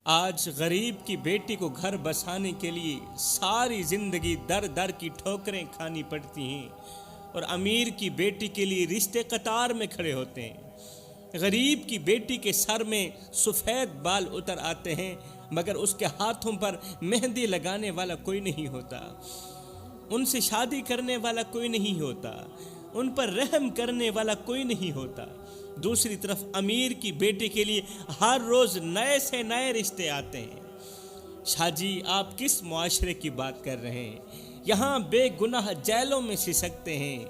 آج غریب کی بیٹی کو گھر بسانے کے لیے ساری زندگی در در کی ٹھوکریں کھانی پڑتی ہیں، اور امیر کی بیٹی کے لیے رشتے قطار میں کھڑے ہوتے ہیں۔ غریب کی بیٹی کے سر میں سفید بال اتر آتے ہیں، مگر اس کے ہاتھوں پر مہندی لگانے والا کوئی نہیں ہوتا، ان سے شادی کرنے والا کوئی نہیں ہوتا، ان پر رحم کرنے والا کوئی نہیں ہوتا۔ دوسری طرف امیر کی بیٹی کے لیے ہر روز نئے سے نئے رشتے آتے ہیں۔ شاہ جی، آپ کس معاشرے کی بات کر رہے ہیں؟ یہاں بے گناہ جیلوں میں سسکتے ہیں،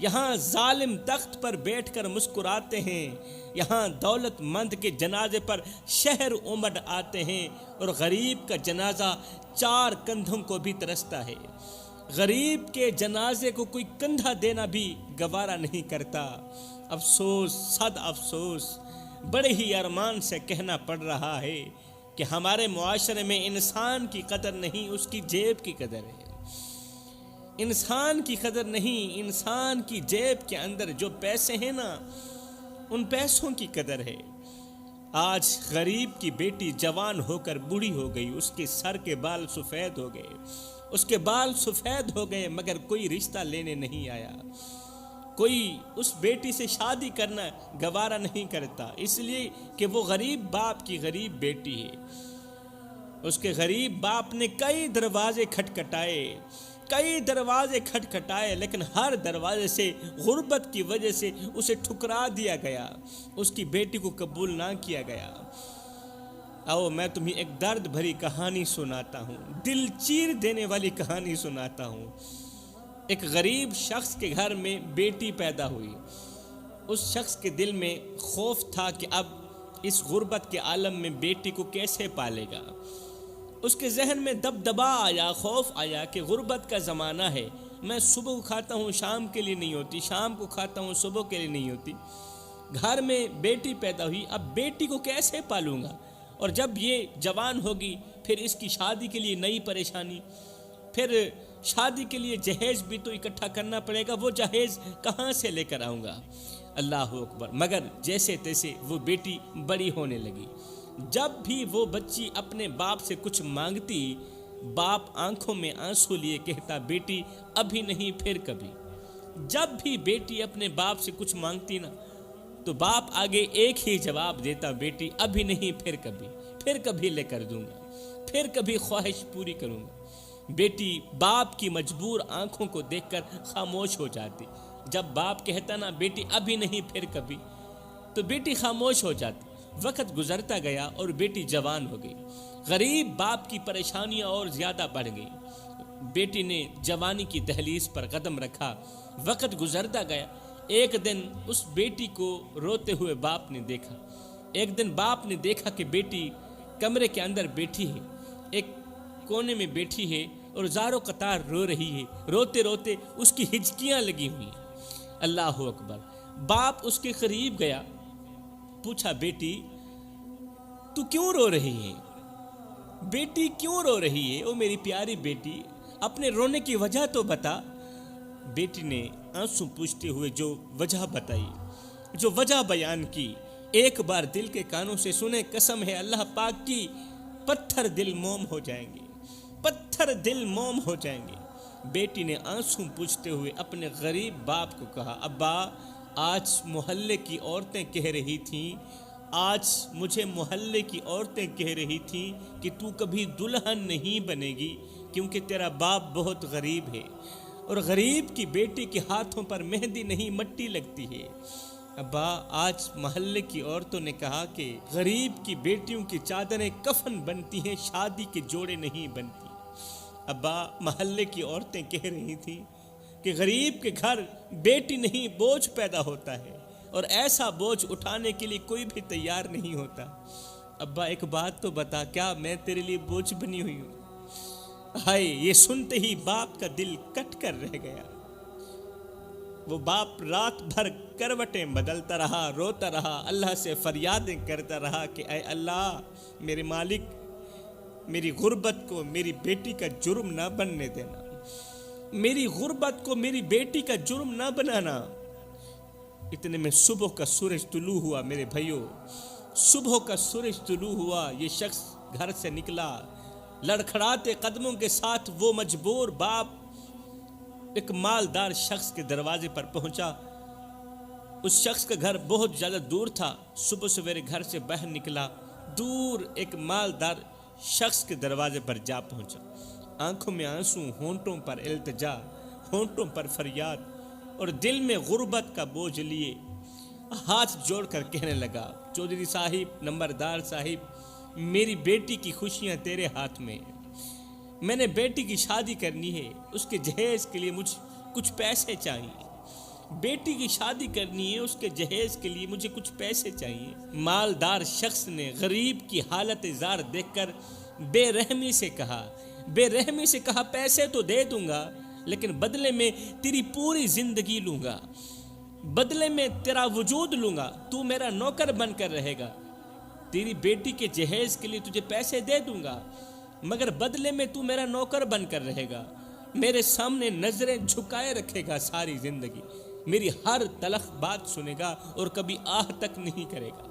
یہاں ظالم تخت پر بیٹھ کر مسکراتے ہیں، یہاں دولت مند کے جنازے پر شہر امڈ آتے ہیں، اور غریب کا جنازہ 4 کندھوں کو بھی ترستا ہے۔ غریب کے جنازے کو کوئی کندھا دینا بھی گوارا نہیں کرتا۔ افسوس، صد افسوس، بڑے ہی ارمان سے کہنا پڑ رہا ہے کہ ہمارے معاشرے میں انسان کی قدر نہیں، اس کی جیب کی قدر ہے۔ انسان کی قدر نہیں، انسان کی جیب کے اندر جو پیسے ہیں نا، ان پیسوں کی قدر ہے۔ آج غریب کی بیٹی جوان ہو کر بوڑھی ہو گئی، اس کے سر کے بال سفید ہو گئے، اس کے بال سفید ہو گئے، مگر کوئی رشتہ لینے نہیں آیا، کوئی اس بیٹی سے شادی کرنا گوارا نہیں کرتا، اس لیے کہ وہ غریب باپ کی غریب بیٹی ہے۔ اس کے غریب باپ نے کئی دروازے کھٹکھٹائے، لیکن ہر دروازے سے غربت کی وجہ سے اسے ٹھکرا دیا گیا، اس کی بیٹی کو قبول نہ کیا گیا۔ آؤ میں تمہیں ایک درد بھری کہانی سناتا ہوں، دل چیر دینے والی کہانی سناتا ہوں۔ ایک غریب شخص کے گھر میں بیٹی پیدا ہوئی۔ اس شخص کے دل میں خوف تھا کہ اب اس غربت کے عالم میں بیٹی کو کیسے پالے گا۔ اس کے ذہن میں دبدبا آیا، خوف آیا کہ غربت کا زمانہ ہے، میں صبح کو کھاتا ہوں شام کے لیے نہیں ہوتی، شام کو کھاتا ہوں صبح کے لیے نہیں ہوتی۔ گھر میں بیٹی پیدا ہوئی، اب بیٹی کو کیسے پالوں گا؟ اور جب یہ جوان ہوگی پھر اس کی شادی کے لیے نئی پریشانی، پھر شادی کے لیے جہیز بھی تو اکٹھا کرنا پڑے گا، وہ جہیز کہاں سے لے کر آؤں گا؟ اللہ اکبر۔ مگر جیسے تیسے وہ بیٹی بڑی ہونے لگی۔ جب بھی وہ بچی اپنے باپ سے کچھ مانگتی، باپ آنکھوں میں آنسو لیے کہتا، بیٹی ابھی نہیں پھر کبھی۔ جب بھی بیٹی اپنے باپ سے کچھ مانگتی نا، تو باپ آگے ایک ہی جواب دیتا، بیٹی ابھی نہیں پھر کبھی لے کر دوں گا، پھر کبھی خواہش پوری کروں گا۔ بیٹی باپ کی مجبور آنکھوں کو دیکھ کر خاموش ہو جاتی۔ جب باپ کہتا نا بیٹی ابھی نہیں پھر کبھی، تو بیٹی خاموش ہو جاتی۔ وقت گزرتا گیا اور بیٹی جوان ہو گئی۔ غریب باپ کی پریشانیاں اور زیادہ بڑھ گئی۔ بیٹی نے جوانی کی دہلیز پر قدم رکھا، وقت گزرتا گیا۔ ایک دن اس بیٹی کو روتے ہوئے باپ نے دیکھا۔ ایک دن باپ نے دیکھا کہ بیٹی کمرے کے اندر بیٹھی ہے، ایک کونے میں بیٹھی ہے اور زار و قطار رو رہی ہے، روتے روتے اس کی ہچکیاں لگی ہوئی ہیں۔ اللہ اکبر۔ باپ اس کے قریب گیا، پوچھا، بیٹی تو کیوں رو رہی ہے؟ بیٹی کیوں رو رہی ہے؟ او میری پیاری بیٹی، اپنے رونے کی وجہ تو بتا۔ بیٹی نے آنسو پوچھتے ہوئے جو وجہ بتائی، جو وجہ بیان کی، ایک بار دل کے کانوں سے سنے، قسم ہے اللہ پاک کی، پتھر دل موم ہو جائیں گے، پتھر دل موم ہو جائیں گے۔ بیٹی نے آنسو پوچھتے ہوئے اپنے غریب باپ کو کہا، ابا آج محلے کی عورتیں کہہ رہی تھیں، آج مجھے محلے کی عورتیں کہہ رہی تھیں کہ تو کبھی دلہن نہیں بنے گی، کیونکہ تیرا باپ بہت غریب ہے، اور غریب کی بیٹی کے ہاتھوں پر مہندی نہیں مٹی لگتی ہے۔ ابا آج محلے کی عورتوں نے کہا کہ غریب کی بیٹیوں کی چادریں کفن بنتی ہیں، شادی کے جوڑے نہیں بنتی۔ ابا محلے کی عورتیں کہہ رہی تھیں کہ غریب کے گھر بیٹی نہیں بوجھ پیدا ہوتا ہے، اور ایسا بوجھ اٹھانے کے لیے کوئی بھی تیار نہیں ہوتا۔ ابا ایک بات تو بتا، کیا میں تیرے لیے بوجھ بنی ہوئی ہوں؟ ہائے، یہ سنتے ہی باپ کا دل کٹ کر رہ گیا۔ وہ باپ رات بھر کروٹیں بدلتا رہا، روتا رہا، اللہ سے فریادیں کرتا رہا کہ اے اللہ میرے مالک، میری غربت کو میری بیٹی کا جرم نہ بننے دینا، میری غربت کو میری بیٹی کا جرم نہ بنانا۔ اتنے میں صبح کا سورج طلوع ہوا۔ میرے بھائیوں، صبح کا سورج طلوع ہوا، یہ شخص گھر سے نکلا، لڑکھڑاتے قدموں کے ساتھ وہ مجبور باپ ایک مالدار شخص کے دروازے پر پہنچا۔ اس شخص کا گھر بہت زیادہ دور تھا۔ صبح سویرے گھر سے باہر نکلا، دور ایک مالدار شخص کے دروازے پر جا پہنچا۔ آنکھوں میں آنسو، ہونٹوں پر التجا، ہونٹوں پر فریاد اور دل میں غربت کا بوجھ لیے ہاتھ جوڑ کر کہنے لگا، چودھری صاحب، نمبردار صاحب، میری بیٹی کی خوشیاں تیرے ہاتھ میں ہیں۔ میں نے بیٹی کی شادی کرنی ہے، اس کے جہیز کے لیے مجھے کچھ پیسے چاہیے۔ بیٹی کی شادی کرنی ہے، اس کے جہیز کے لیے مجھے کچھ پیسے چاہیے۔ مالدار شخص نے غریب کی حالت زار دیکھ کر بے رحمی سے کہا، پیسے تو دے دوں گا، لیکن بدلے میں تیری پوری زندگی لوں گا، بدلے میں تیرا وجود لوں گا، تو میرا نوکر بن کر رہے گا۔ تیری بیٹی کے جہیز کے لیے تجھے پیسے دے دوں گا، مگر بدلے میں تو میرا نوکر بن کر رہے گا، میرے سامنے نظریں جھکائے رکھے گا ساری زندگی، میری ہر تلخ بات سنے گا اور کبھی آہ تک نہیں کرے گا،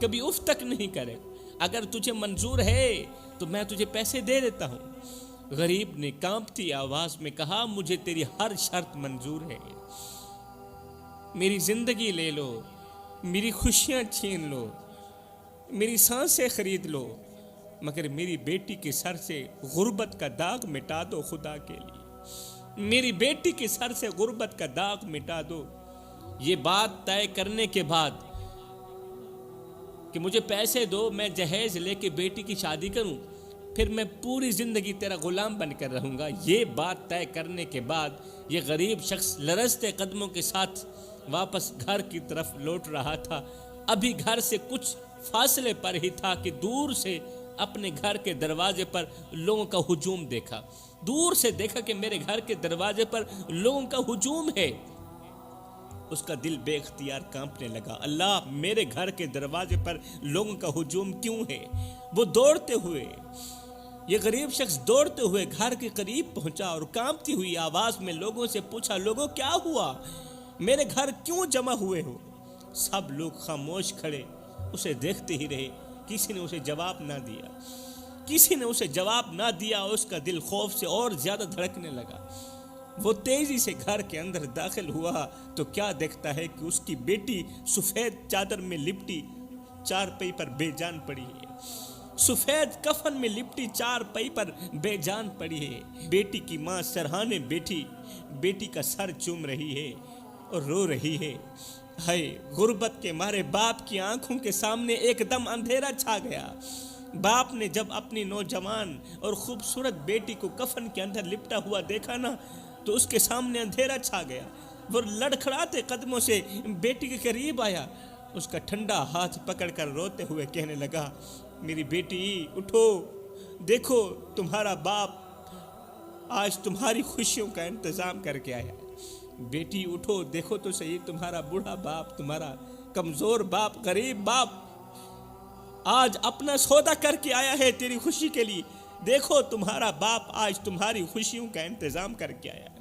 کبھی اف تک نہیں کرے گا۔ اگر تجھے منظور ہے تو میں تجھے پیسے دے دیتا ہوں۔ غریب نے کانپتی آواز میں کہا، مجھے تیری ہر شرط منظور ہے، میری زندگی لے لو، میری خوشیاں چھین لو، میری سانسیں خرید لو، مگر میری بیٹی کے سر سے غربت کا داغ مٹا دو خدا کے لیے، میری بیٹی کے سر سے غربت کا داغ مٹا دو۔ یہ بات طے کرنے کے بعد کہ مجھے پیسے دو، میں جہیز لے کے بیٹی کی شادی کروں، پھر میں پوری زندگی تیرا غلام بن کر رہوں گا، یہ بات طے کرنے کے بعد یہ غریب شخص لرزتے قدموں کے ساتھ واپس گھر کی طرف لوٹ رہا تھا۔ ابھی گھر سے کچھ فاصلے پر ہی تھا کہ دور سے اپنے گھر کے دروازے پر لوگوں کا ہجوم دیکھا، دور سے دیکھا کہ میرے گھر کے دروازے پر لوگوں کا ہجوم ہے۔ اس کا دل بے اختیار کانپنے لگا، اللہ، میرے گھر کے دروازے پر لوگوں کا ہجوم کیوں ہے؟ وہ دوڑتے ہوئے، یہ غریب شخص دوڑتے ہوئے گھر کے قریب پہنچا اور کانپتی ہوئی آواز میں لوگوں سے پوچھا، لوگوں کیا ہوا؟ میرے گھر کیوں جمع ہوئے ہو؟ سب لوگ خاموش کھڑے اسے دیکھتے ہی رہے، کسی نے اسے جواب نہ دیا، اس کا دل خوف سے اور زیادہ دھڑکنے لگا۔ وہ تیزی سے گھر کے اندر داخل ہوا تو کیا دیکھتا ہے کہ اس کی بیٹی سفید چادر میں لپٹی چارپائی پر بے جان پڑی ہے، سفید کفن میں لپٹی چارپائی پر بے جان پڑی ہے۔ بیٹی کی ماں سرہانے بیٹھی بیٹی کا سر چوم رہی ہے اور رو رہی ہے۔ ہائے، غربت کے مارے باپ کی آنکھوں کے سامنے ایک دم اندھیرا چھا گیا۔ باپ نے جب اپنی نوجوان اور خوبصورت بیٹی کو کفن کے اندر لپٹا ہوا دیکھا نا، تو اس کے سامنے اندھیرا چھا گیا۔ وہ لڑکھڑاتے قدموں سے بیٹی کے قریب آیا، اس کا ٹھنڈا ہاتھ پکڑ کر روتے ہوئے کہنے لگا، میری بیٹی اٹھو، دیکھو تمہارا باپ آج تمہاری خوشیوں کا انتظام کر کے آیا۔ بیٹی اٹھو، دیکھو تو صحیح، تمہارا بوڑھا باپ، تمہارا کمزور باپ، غریب باپ آج اپنا سودا کر کے آیا ہے تیری خوشی کے لیے۔ دیکھو تمہارا باپ آج تمہاری خوشیوں کا انتظام کر کے آیا ہے،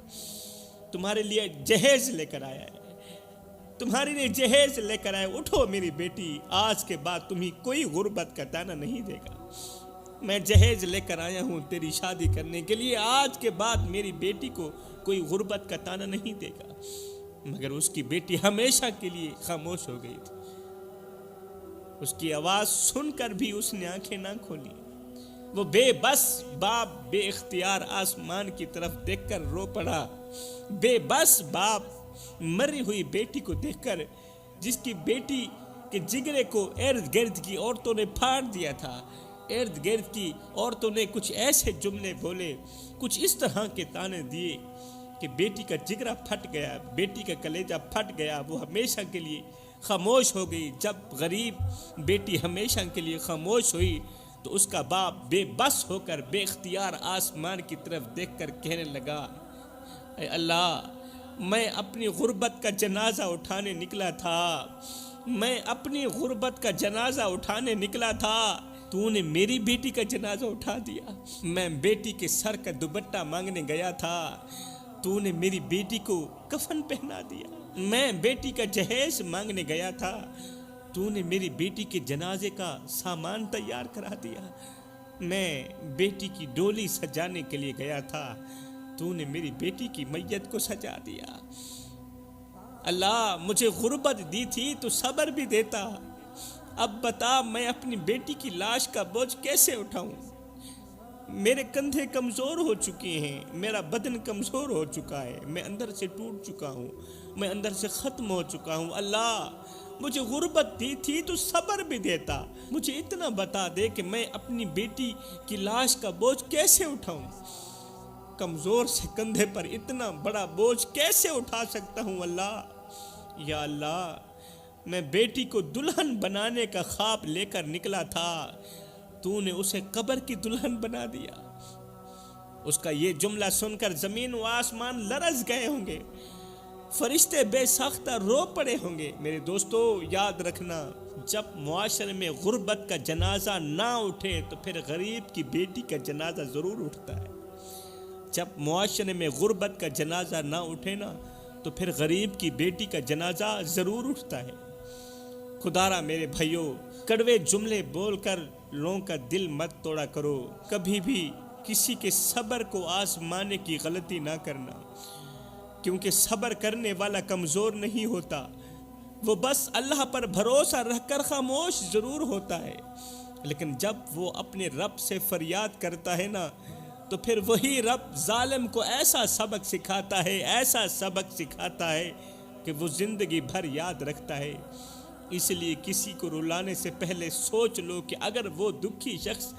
تمہارے لیے جہیز لے کر آیا ہے، تمہارے لیے جہیز لے کر آیا۔ اٹھو میری بیٹی، آج کے بعد تمہیں کوئی غربت کا تانا نہیں دے گا، میں جہیز لے کر آیا ہوں تیری شادی کرنے کے لیے، آج کے بعد میری بیٹی کو کوئی غربت کا تانا نہیں دے گا۔ مگر اس کی بیٹی ہمیشہ کے لیے خاموش ہو گئی تھی، اس کی آواز سن کر بھی اس نے آنکھیں نہ کھولی۔ وہ بے بس باپ بے اختیار آسمان کی طرف دیکھ کر رو پڑا، بے بس باپ مری ہوئی بیٹی کو دیکھ کر، جس کی بیٹی کے جگرے کو ارد گرد کی عورتوں نے پھاڑ دیا تھا۔ ارد گرد کی عورتوں نے کچھ ایسے جملے بولے، کچھ اس طرح کے تانے دیے کہ بیٹی کا جگرہ پھٹ گیا، بیٹی کا کلیجہ پھٹ گیا، وہ ہمیشہ کے لیے خاموش ہو گئی۔ جب غریب بیٹی ہمیشہ کے لیے خاموش ہوئی تو اس کا باپ بے بس ہو کر بے اختیار آسمان کی طرف دیکھ کر کہنے لگا، اے اللہ، میں اپنی غربت کا جنازہ اٹھانے نکلا تھا، میں اپنی غربت کا جنازہ اٹھانے نکلا تھا، تو نے میری بیٹی کا جنازہ اٹھا دیا۔ میں بیٹی کے سر کا دوپٹہ مانگنے گیا تھا، تو نے میری بیٹی کو کفن پہنا دیا۔ میں بیٹی کا جہیز مانگنے گیا تھا، تو نے میری بیٹی کے جنازے کا سامان تیار کرا دیا۔ میں بیٹی کی ڈولی سجانے کے لیے گیا تھا، تو نے میری بیٹی کی میت کو سجا دیا۔ اللہ مجھے غربت دی تھی تو صبر بھی دیتا، اب بتا میں اپنی بیٹی کی لاش کا بوجھ کیسے اٹھاؤں؟ میرے کندھے کمزور ہو چکے ہیں، میرا بدن کمزور ہو چکا ہے، میں اندر سے ٹوٹ چکا ہوں، میں اندر سے ختم ہو چکا ہوں۔ اللہ مجھے غربت دی تھی تو صبر بھی دیتا، مجھے اتنا بتا دے کہ میں اپنی بیٹی کی لاش کا بوجھ کیسے اٹھاؤں؟ کمزور سے کندھے پر اتنا بڑا بوجھ کیسے اٹھا سکتا ہوں؟ اللہ یا اللہ، میں بیٹی کو دلہن بنانے کا خواب لے کر نکلا تھا، تو نے اسے قبر کی دلہن بنا دیا۔ اس کا یہ جملہ سن کر زمین و آسمان لرز گئے ہوں گے، فرشتے بے ساختہ رو پڑے ہوں گے۔ میرے دوستو یاد رکھنا، جب معاشرے میں غربت کا جنازہ نہ اٹھے تو پھر غریب کی بیٹی کا جنازہ ضرور اٹھتا ہے۔ جب معاشرے میں غربت کا جنازہ نہ اٹھے نا تو پھر غریب کی بیٹی کا جنازہ ضرور اٹھتا ہے۔ خدارا میرے بھائیوں، کڑوے جملے بول کر لوگوں کا دل مت توڑا کرو، کبھی بھی کسی کے صبر کو آزمانے کی غلطی نہ کرنا، کیونکہ صبر کرنے والا کمزور نہیں ہوتا، وہ بس اللہ پر بھروسہ رکھ کر خاموش ضرور ہوتا ہے، لیکن جب وہ اپنے رب سے فریاد کرتا ہے نا تو پھر وہی رب ظالم کو ایسا سبق سکھاتا ہے، ایسا سبق سکھاتا ہے کہ وہ زندگی بھر یاد رکھتا ہے۔ اس لیے کسی کو رلانے سے پہلے سوچ لو کہ اگر وہ دکھی شخص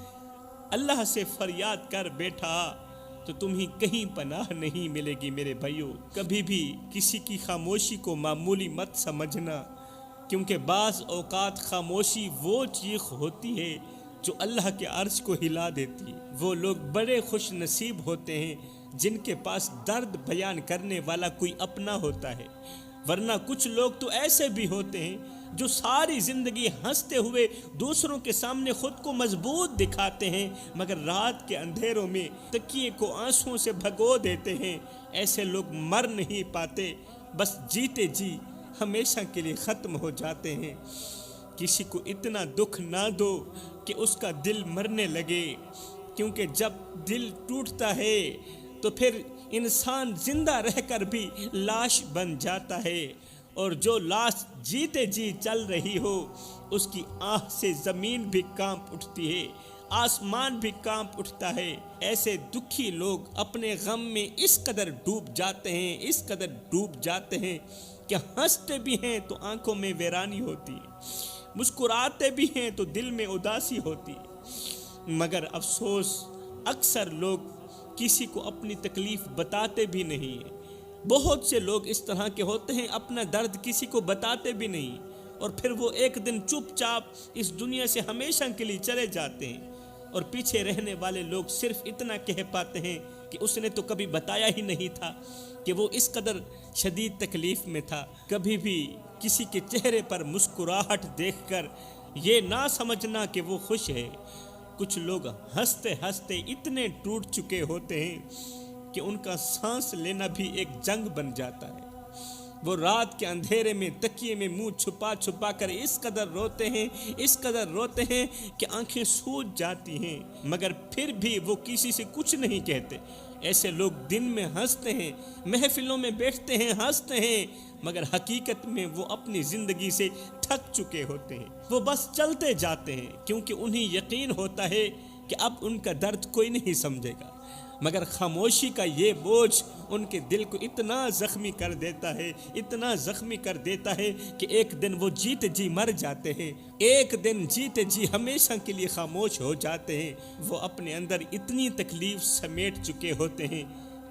اللہ سے فریاد کر بیٹھا تو تمہیں کہیں پناہ نہیں ملے گی۔ میرے بھائیوں، کبھی بھی کسی کی خاموشی کو معمولی مت سمجھنا، کیونکہ بعض اوقات خاموشی وہ چیخ ہوتی ہے جو اللہ کے عرش کو ہلا دیتی ہے۔ وہ لوگ بڑے خوش نصیب ہوتے ہیں جن کے پاس درد بیان کرنے والا کوئی اپنا ہوتا ہے، ورنہ کچھ لوگ تو ایسے بھی ہوتے ہیں جو ساری زندگی ہنستے ہوئے دوسروں کے سامنے خود کو مضبوط دکھاتے ہیں، مگر رات کے اندھیروں میں تکیے کو آنسوں سے بھگو دیتے ہیں۔ ایسے لوگ مر نہیں پاتے، بس جیتے جی ہمیشہ کے لیے ختم ہو جاتے ہیں۔ کسی کو اتنا دکھ نہ دو کہ اس کا دل مرنے لگے، کیونکہ جب دل ٹوٹتا ہے تو پھر انسان زندہ رہ کر بھی لاش بن جاتا ہے، اور جو لاش جیتے جی چل رہی ہو اس کی آہ سے زمین بھی کانپ اٹھتی ہے، آسمان بھی کانپ اٹھتا ہے۔ ایسے دکھی لوگ اپنے غم میں اس قدر ڈوب جاتے ہیں، اس قدر ڈوب جاتے ہیں کہ ہنستے بھی ہیں تو آنکھوں میں ویرانی ہوتی ہے، مسکراتے بھی ہیں تو دل میں اداسی ہوتی ہے، مگر افسوس اکثر لوگ کسی کو اپنی تکلیف بتاتے بھی نہیں ہیں۔ بہت سے لوگ اس طرح کے ہوتے ہیں، اپنا درد کسی کو بتاتے بھی نہیں، اور پھر وہ ایک دن چپ چاپ اس دنیا سے ہمیشہ کے لیے چلے جاتے ہیں، اور پیچھے رہنے والے لوگ صرف اتنا کہہ پاتے ہیں کہ اس نے تو کبھی بتایا ہی نہیں تھا کہ وہ اس قدر شدید تکلیف میں تھا۔ کبھی بھی کسی کے چہرے پر مسکراہٹ دیکھ کر یہ نہ سمجھنا کہ وہ خوش ہے۔ کچھ لوگ ہنستے ہنستے اتنے ٹوٹ چکے ہوتے ہیں کہ ان کا سانس لینا بھی ایک جنگ بن جاتا ہے۔ وہ رات کے اندھیرے میں تکیے میں منہ چھپا چھپا کر اس قدر روتے ہیں، اس قدر روتے ہیں کہ آنکھیں سوج جاتی ہیں، مگر پھر بھی وہ کسی سے کچھ نہیں کہتے۔ ایسے لوگ دن میں ہنستے ہیں، محفلوں میں بیٹھتے ہیں، ہنستے ہیں، مگر حقیقت میں وہ اپنی زندگی سے تھک چکے ہوتے ہیں۔ وہ بس چلتے جاتے ہیں، کیونکہ انہیں یقین ہوتا ہے کہ اب ان کا درد کوئی نہیں سمجھے گا، مگر خاموشی کا یہ بوجھ ان کے دل کو اتنا زخمی کر دیتا ہے، اتنا زخمی کر دیتا ہے کہ ایک دن وہ جیتے جی مر جاتے ہیں، ایک دن جیتے جی ہمیشہ کے لیے خاموش ہو جاتے ہیں۔ وہ اپنے اندر اتنی تکلیف سمیٹ چکے ہوتے ہیں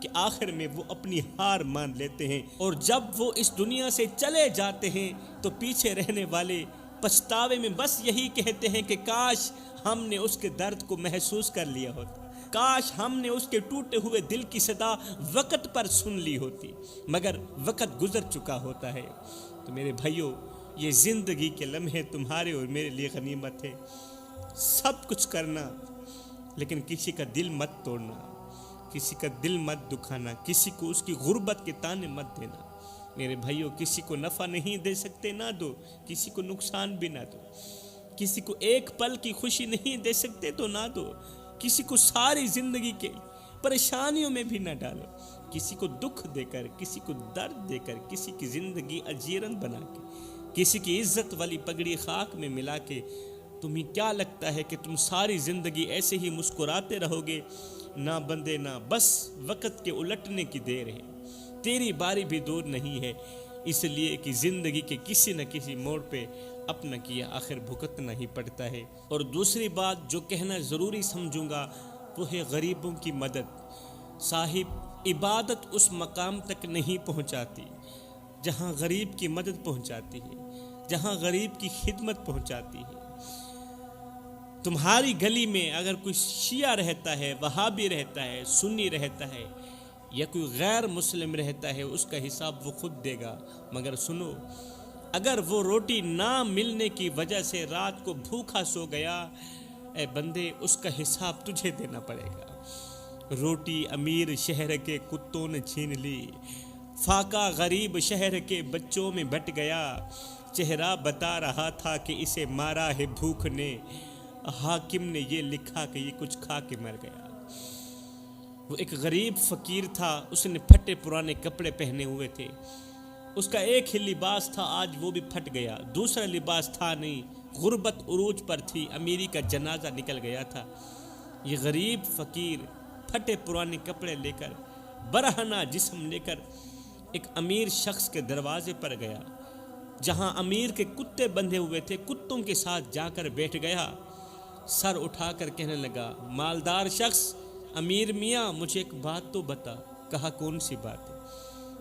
کہ آخر میں وہ اپنی ہار مان لیتے ہیں، اور جب وہ اس دنیا سے چلے جاتے ہیں تو پیچھے رہنے والے پچھتاوے میں بس یہی کہتے ہیں کہ کاش ہم نے اس کے درد کو محسوس کر لیا ہوتا، کاش ہم نے اس کے ٹوٹے ہوئے دل کی صدا وقت پر سن لی ہوتی، مگر وقت گزر چکا ہوتا ہے۔ تو میرے بھائیوں، یہ زندگی کے لمحے تمہارے اور میرے لیے غنیمت ہے۔ سب کچھ کرنا، لیکن کسی کا دل مت توڑنا، کسی کا دل مت دکھانا، کسی کو اس کی غربت کے تانے مت دینا۔ میرے بھائیوں، کسی کو نفع نہیں دے سکتے نہ دو، کسی کو نقصان بھی نہ دو، کسی کو ایک پل کی خوشی نہیں دے سکتے تو نہ دو، کسی کو ساری زندگی کے پریشانیوں میں بھی نہ ڈالو، کسی کو دکھ دے کر، کسی کو درد دے کر، کسی کی زندگی اجیرن بنا کے، کسی کی عزت والی پگڑی خاک میں ملا کے تمہیں کیا لگتا ہے کہ تم ساری زندگی ایسے ہی مسکراتے رہو گے؟ نہ بندے نہ، بس وقت کے الٹنے کی دیر ہے، تیری باری بھی دور نہیں ہے، اس لیے کہ زندگی کے کسی نہ کسی موڑ پہ اپنا کیا آخر بھگتنا ہی پڑتا ہے۔ اور دوسری بات جو کہنا ضروری سمجھوں گا وہ ہے غریبوں کی مدد۔ صاحب، عبادت اس مقام تک نہیں پہنچاتی جہاں غریب کی مدد پہنچاتی ہے، جہاں غریب کی خدمت پہنچاتی ہے۔ تمہاری گلی میں اگر کوئی شیعہ رہتا ہے، وہابی رہتا ہے، سنی رہتا ہے یا کوئی غیر مسلم رہتا ہے، اس کا حساب وہ خود دے گا، مگر سنو، اگر وہ روٹی نہ ملنے کی وجہ سے رات کو بھوکا سو گیا، اے بندے، اس کا حساب تجھے دینا پڑے گا۔ روٹی امیر شہر کے کتوں نے چھین لی، فاقہ غریب شہر کے بچوں میں بٹ گیا، چہرہ بتا رہا تھا کہ اسے مارا ہے بھوک نے، حاکم نے یہ لکھا کہ یہ کچھ کھا کے مر گیا۔ وہ ایک غریب فقیر تھا، اس نے پھٹے پرانے کپڑے پہنے ہوئے تھے، اس کا ایک ہی لباس تھا، آج وہ بھی پھٹ گیا، دوسرا لباس تھا نہیں، غربت عروج پر تھی، امیری کا جنازہ نکل گیا تھا۔ یہ غریب فقیر پھٹے پرانے کپڑے لے کر، برہنہ جسم لے کر ایک امیر شخص کے دروازے پر گیا، جہاں امیر کے کتے بندھے ہوئے تھے، کتوں کے ساتھ جا کر بیٹھ گیا، سر اٹھا کر کہنے لگا، مالدار شخص، امیر میاں، مجھے ایک بات تو بتا۔ کہا، کون سی بات ہے؟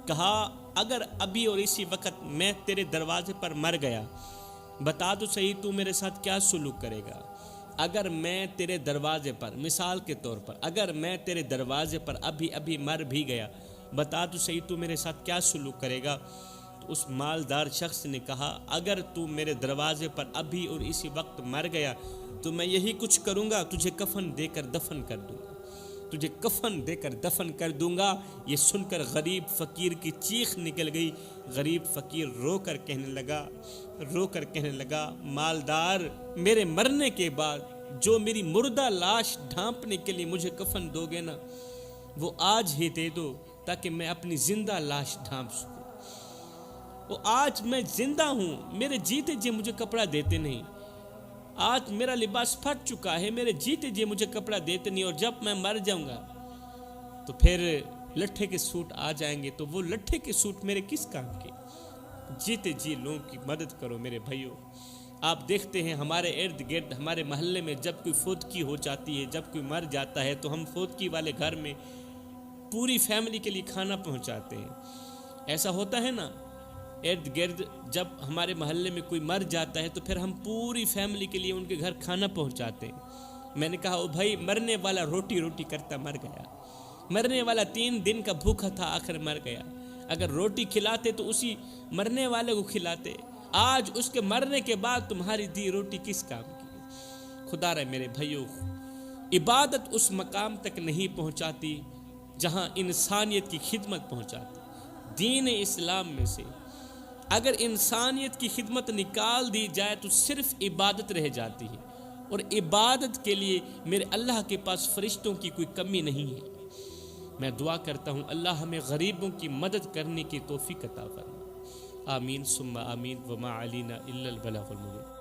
کہا، اگر ابھی اور اسی وقت میں تیرے دروازے پر مر گیا، بتا تو صحیح تو میرے ساتھ کیا سلوک کرے گا؟ اگر میں تیرے دروازے پر، مثال کے طور پر، اگر میں تیرے دروازے پر ابھی مر بھی گیا، بتا تو صحیح تو میرے ساتھ کیا سلوک کرے گا؟ تو اس مالدار شخص نے کہا، اگر تو میرے دروازے پر ابھی اور اسی وقت مر گیا تو میں یہی کچھ کروں گا، تجھے کفن دے کر دفن کر دوں گا، تجھے کفن دے کر دفن کر دوں گا۔ یہ سن کر غریب فقیر کی چیخ نکل گئی، غریب فقیر رو کر کہنے لگا، مالدار، میرے مرنے کے بعد جو میری مردہ لاش ڈھانپنے کے لیے مجھے کفن دو گے نا، وہ آج ہی دے دو تاکہ میں اپنی زندہ لاش ڈھانپ سکوں۔ وہ آج میں زندہ ہوں، میرے جیتے جی مجھے کپڑا دیتے نہیں، آج میرا لباس پھٹ چکا ہے، میرے جیتے جی مجھے کپڑا دیتے نہیں، اور جب میں مر جاؤں گا تو پھر لٹھے کے سوٹ آ جائیں گے، تو وہ لٹھے کے سوٹ میرے کس کام کے؟ جیتے جی لوگوں کی مدد کرو میرے بھائیوں۔ آپ دیکھتے ہیں ہمارے ارد گرد، ہمارے محلے میں جب کوئی فوتگی ہو جاتی ہے، جب کوئی مر جاتا ہے، تو ہم فوتگی والے گھر میں پوری فیملی کے لیے کھانا پہنچاتے ہیں۔ ایسا ہوتا ہے نا، ارد گرد جب ہمارے محلے میں کوئی مر جاتا ہے تو پھر ہم پوری فیملی کے لیے ان کے گھر کھانا پہنچاتے ہیں۔ میں نے کہا، او بھائی، مرنے والا روٹی روٹی کرتا مر گیا، مرنے والا 3 دن کا بھوکا تھا، آخر مر گیا، اگر روٹی کھلاتے تو اسی مرنے والے کو کھلاتے، آج اس کے مرنے کے بعد تمہاری دی روٹی کس کام کی؟ خدا رہے میرے بھائیوں، عبادت اس مقام تک نہیں پہنچاتی جہاں انسانیت کی خدمت پہنچاتی۔ دین اسلام میں سے اگر انسانیت کی خدمت نکال دی جائے تو صرف عبادت رہ جاتی ہے، اور عبادت کے لیے میرے اللہ کے پاس فرشتوں کی کوئی کمی نہیں ہے۔ میں دعا کرتا ہوں اللہ ہمیں غریبوں کی مدد کرنے کی توفیق عطا فرمائے، آمین ثم آمین، وما علینا الا البلاغ المبین۔